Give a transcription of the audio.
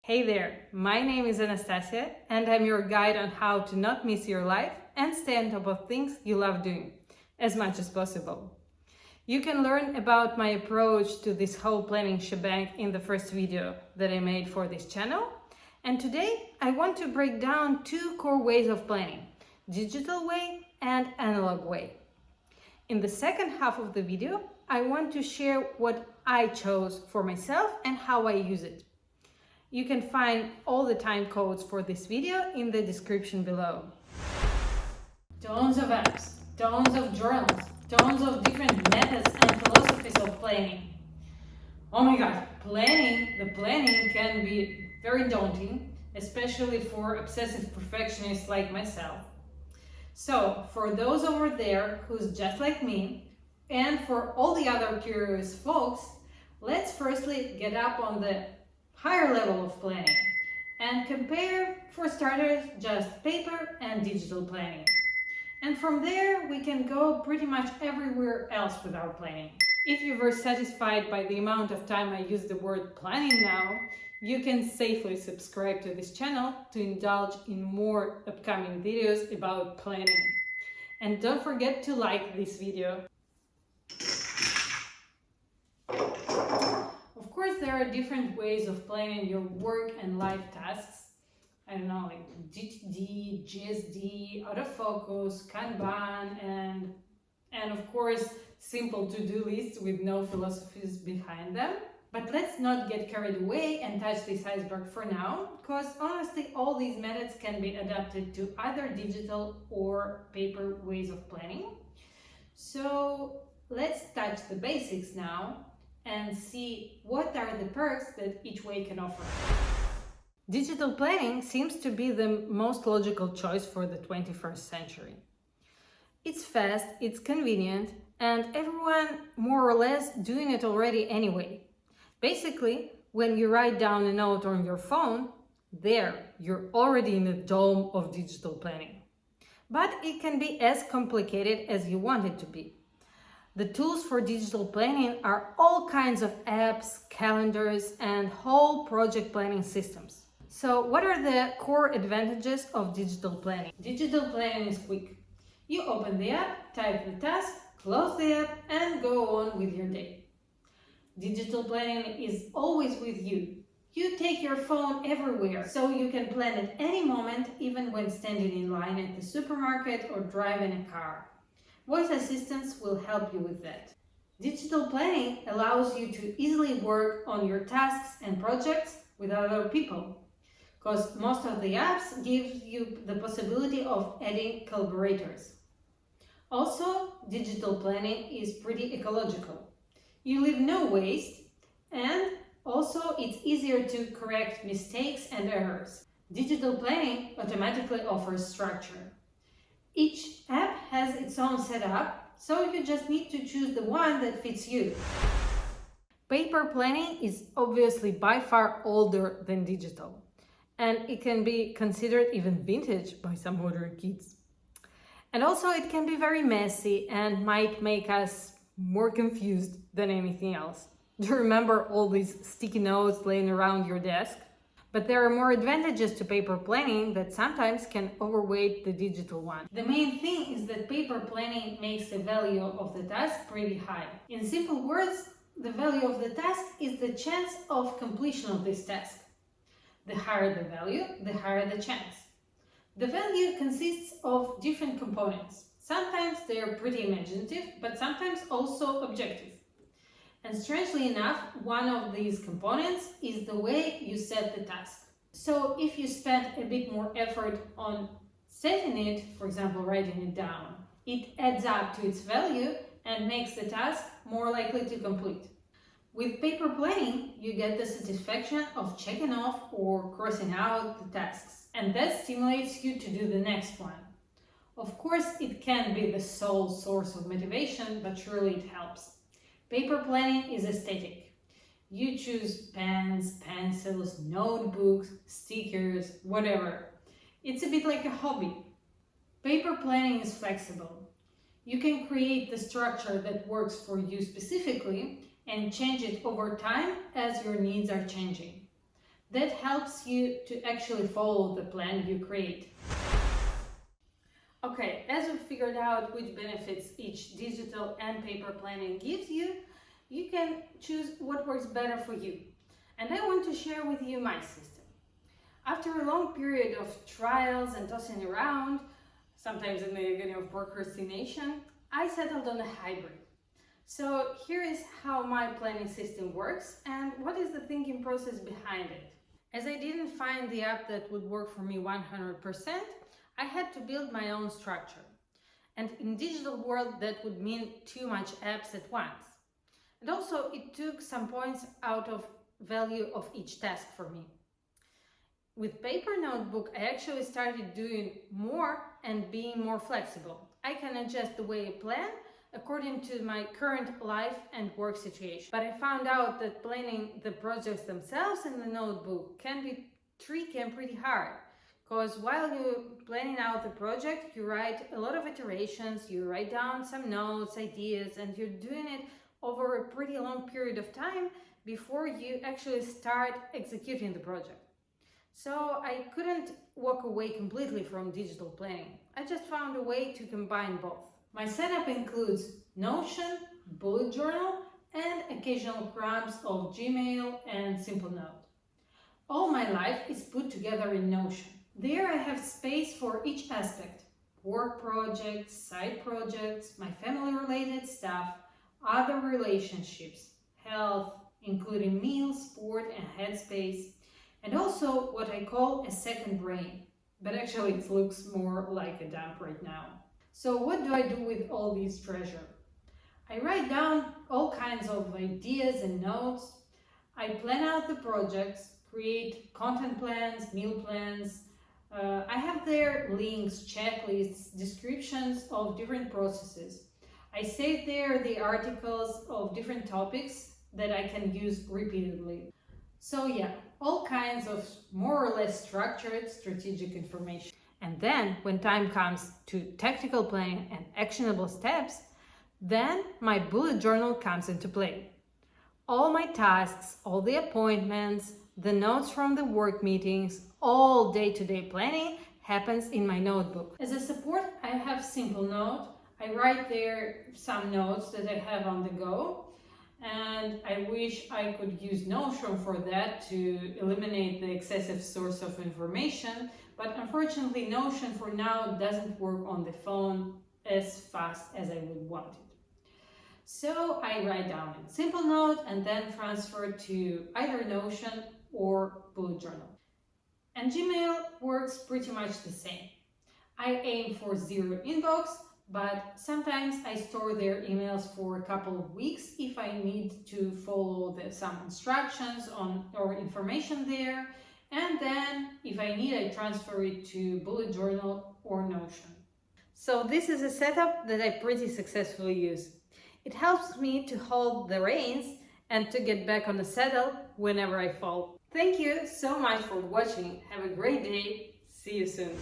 Hey there, my name is Anastasia and I'm your guide on how to not miss your life and stay on top of things you love doing as much as possible. You can learn about my approach to this whole planning shebang in the first video that I made for this channel. And today I want to break down two core ways of planning, digital way and analog way. In the second half of the video, I want to share what I chose for myself and how I use it. You can find all the time codes for this video in the description below. Tons of apps, tons of journals, tons of different methods and philosophies of planning. Oh my god, the planning can be very daunting, especially for obsessive perfectionists like myself. So, for those over there who's just like me, and for all the other curious folks, let's firstly get up on the higher level of planning and compare, for starters, just paper and digital planning. And from there, we can go pretty much everywhere else with our planning. If you were satisfied by the amount of time I use the word planning now, you can safely subscribe to this channel to indulge in more upcoming videos about planning. And don't forget to like this video. Of course, there are different ways of planning your work and life tasks. I don't know, like GTD, GSD, autofocus, Kanban, and of course, simple to-do lists with no philosophies behind them. But let's not get carried away and touch this iceberg for now, because honestly, all these methods can be adapted to either digital or paper ways of planning. So let's touch the basics now and see what are the perks that each way can offer. Digital planning seems to be the most logical choice for the 21st century. It's fast, it's convenient, and everyone more or less doing it already anyway. Basically, when you write down a note on your phone, there, you're already in a dome of digital planning. But it can be as complicated as you want it to be. The tools for digital planning are all kinds of apps, calendars, and whole project planning systems. So what are the core advantages of digital planning? Digital planning is quick. You open the app, type the task, close the app, and go on with your day. Digital planning is always with you. You take your phone everywhere, so you can plan at any moment, even when standing in line at the supermarket or driving a car. Voice assistants will help you with that. Digital planning allows you to easily work on your tasks and projects with other people, because most of the apps give you the possibility of adding collaborators. Also, digital planning is pretty ecological. You leave no waste, and also it's easier to correct mistakes and errors. Digital planning automatically offers structure. Each app has its own setup, so you just need to choose the one that fits you. Paper planning is obviously by far older than digital, and it can be considered even vintage by some modern kids. And also it can be very messy and might make us more confused than anything else. Do you remember all these sticky notes laying around your desk? But there are more advantages to paper planning that sometimes can overweight the digital one. The main thing is that paper planning makes the value of the task pretty high. In simple words, the value of the task is the chance of completion of this task. The higher the value, the higher the chance. The value consists of different components. Sometimes they are pretty imaginative, but sometimes also objective. And strangely enough, one of these components is the way you set the task. So if you spend a bit more effort on setting it, for example, writing it down, it adds up to its value and makes the task more likely to complete. With paper planning, you get the satisfaction of checking off or crossing out the tasks, and that stimulates you to do the next one. Of course, it can't be the sole source of motivation, but surely it helps. Paper planning is aesthetic. You choose pens, pencils, notebooks, stickers, whatever. It's a bit like a hobby. Paper planning is flexible. You can create the structure that works for you specifically and change it over time as your needs are changing. that helps you to actually follow the plan you create. Okay, as we've figured out which benefits each digital and paper planning gives you, you can choose what works better for you. And I want to share with you my system. After a long period of trials and tossing around, sometimes in the beginning of procrastination, I settled on a hybrid. So here is how my planning system works and what is the thinking process behind it. As I didn't find the app that would work for me 100%, I had to build my own structure. And in digital world, that would mean too much apps at once. And also it took some points out of value of each task for me. With paper notebook, I actually started doing more and being more flexible. I can adjust the way I plan according to my current life and work situation. But I found out that planning the projects themselves in the notebook can be tricky and pretty hard. Because while you're planning out the project, you write a lot of iterations, you write down some notes, ideas, and you're doing it over a pretty long period of time before you actually start executing the project. So I couldn't walk away completely from digital planning. I just found a way to combine both. My setup includes Notion, bullet journal, and occasional crumbs of Gmail and Simple Note. All my life is put together in Notion. There I have space for each aspect: work projects, side projects, my family-related stuff, other relationships, health, including meals, sport, and headspace, and also what I call a second brain, but actually it looks more like a dump right now. So what do I do with all this treasure? I write down all kinds of ideas and notes. I plan out the projects, create content plans, meal plans. I have there links, checklists, descriptions of different processes. I save there the articles of different topics that I can use repeatedly. So yeah, all kinds of more or less structured strategic information. And then when time comes to tactical planning and actionable steps, then my bullet journal comes into play. All my tasks, all the appointments, the notes from the work meetings, all day-to-day planning happens in my notebook. As a support, I have Simple Note. I write there some notes that I have on the go, and I wish I could use Notion for that to eliminate the excessive source of information, but unfortunately Notion for now doesn't work on the phone as fast as I would want it. So I write down in Simple Note and then transfer to either Notion or bullet journal. And Gmail works pretty much the same. I aim for zero inbox, but sometimes I store their emails for a couple of weeks if I need to follow some instructions or information there, and then if I need, I transfer it to bullet journal or Notion. So this is a setup that I pretty successfully use. It helps me to hold the reins and to get back on the saddle whenever I fall. Thank you so much for watching. Have a great day. See you soon.